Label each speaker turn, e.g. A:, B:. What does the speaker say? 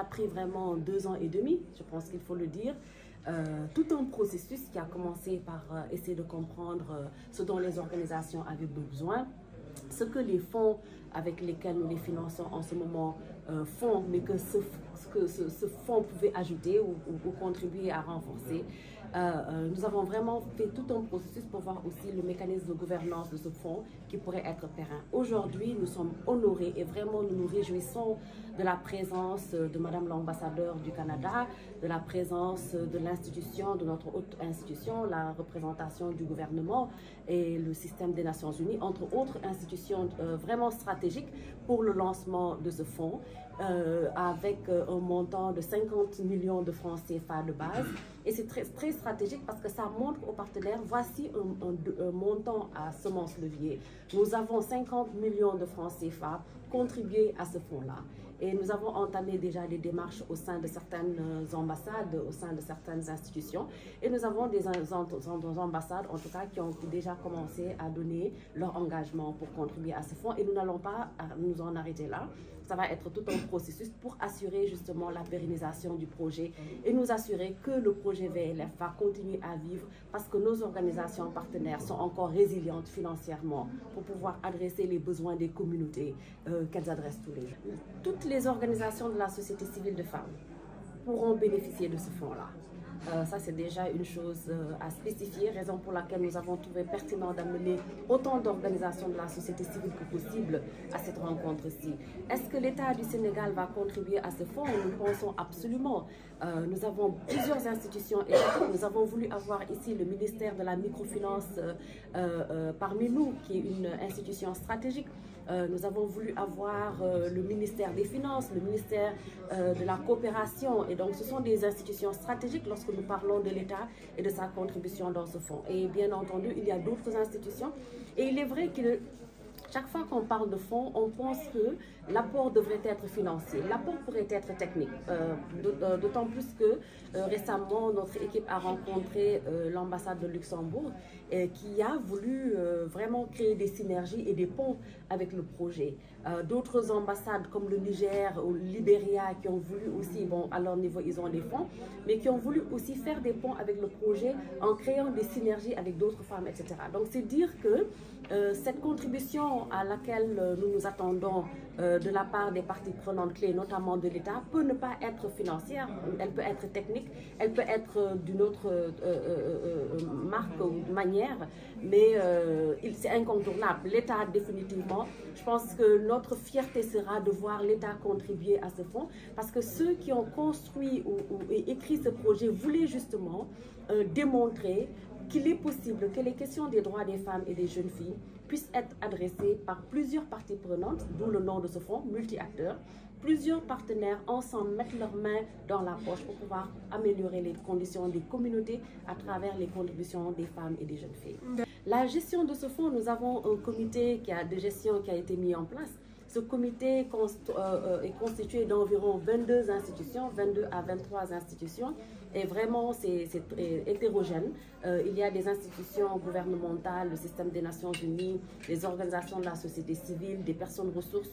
A: pris vraiment 2 ans et demi, je pense qu'il faut le dire. Tout un processus qui a commencé par essayer de comprendre ce dont les organisations avaient besoin, ce que les fonds avec lesquels nous les finançons en ce moment font, mais que ce fonds pouvait ajouter ou contribuer à renforcer. Nous avons vraiment fait tout un processus pour voir aussi le mécanisme de gouvernance de ce fonds qui pourrait être périn. Aujourd'hui, nous sommes honorés et vraiment nous nous réjouissons de la présence de Madame l'ambassadeur du Canada, de la présence de l'institution, de notre haute institution, la représentation du gouvernement et le système des Nations Unies, entre autres institutions vraiment stratégiques pour le lancement de ce fonds, avec un montant de 50 millions de francs CFA de base. Et c'est très stratégique parce que ça montre aux partenaires, voici un montant à semence levier. Nous avons 50 millions de francs CFA contribués à ce fonds-là. Et nous avons entamé déjà des démarches au sein de certaines ambassades, au sein de certaines institutions. Et nous avons des ambassades, en tout cas, qui ont déjà commencé à donner leur engagement pour contribuer à ce fonds. Et nous n'allons pas nous en arrêter là. Ça va être tout un processus pour assurer justement la pérennisation du projet et nous assurer que le projet VLF va continuer à vivre parce que nos organisations partenaires sont encore résilientes financièrement pour pouvoir adresser les besoins des communautés qu'elles adressent tous les jours. Toutes les organisations de la société civile de femmes pourront bénéficier de ce fonds-là. Ça, c'est déjà une chose à spécifier, raison pour laquelle nous avons trouvé pertinent d'amener autant d'organisations de la société civile que possible à cette rencontre-ci. Est-ce que l'État du Sénégal va contribuer à ce fonds? Nous pensons absolument. Nous avons plusieurs institutions étatiques. Nous avons voulu avoir ici le ministère de la microfinance parmi nous, qui est une institution stratégique. Nous avons voulu avoir le ministère des Finances, le ministère de la Coopération. Et donc, ce sont des institutions stratégiques lorsque nous parlons de l'État et de sa contribution dans ce fonds. Et bien entendu, il y a d'autres institutions. Et il est vrai que chaque fois qu'on parle de fonds, on pense que l'apport devrait être financier. L'apport pourrait être technique, d'autant plus que récemment, notre équipe a rencontré l'ambassade de Luxembourg qui a voulu vraiment créer des synergies et des ponts avec le projet. D'autres ambassades comme le Niger ou le Libéria qui ont voulu aussi, bon, à leur niveau, ils ont des fonds, mais qui ont voulu aussi faire des ponts avec le projet en créant des synergies avec d'autres femmes, etc. Donc, c'est dire que cette contribution à laquelle nous nous attendons de la part des parties prenantes clés, notamment de l'État, peut ne pas être financière, elle peut être technique, elle peut être d'une autre marque ou manière, mais c'est incontournable. L'État, définitivement, je pense que notre fierté sera de voir l'État contribuer à ce fonds, parce que ceux qui ont construit ou écrit ce projet voulaient justement démontrer qu'il est possible que les questions des droits des femmes et des jeunes filles puissent être adressées par plusieurs parties prenantes, d'où le nom de ce fonds, multi-acteurs. Plusieurs partenaires ensemble mettent leurs mains dans la poche pour pouvoir améliorer les conditions des communautés à travers les contributions des femmes et des jeunes filles. La gestion de ce fonds, nous avons un comité de gestion qui a été mis en place. Ce comité est constitué d'environ 22 institutions, 22 à 23 institutions, et vraiment c'est hétérogène. Il y a des institutions gouvernementales, le système des Nations Unies, les organisations de la société civile, des personnes ressources,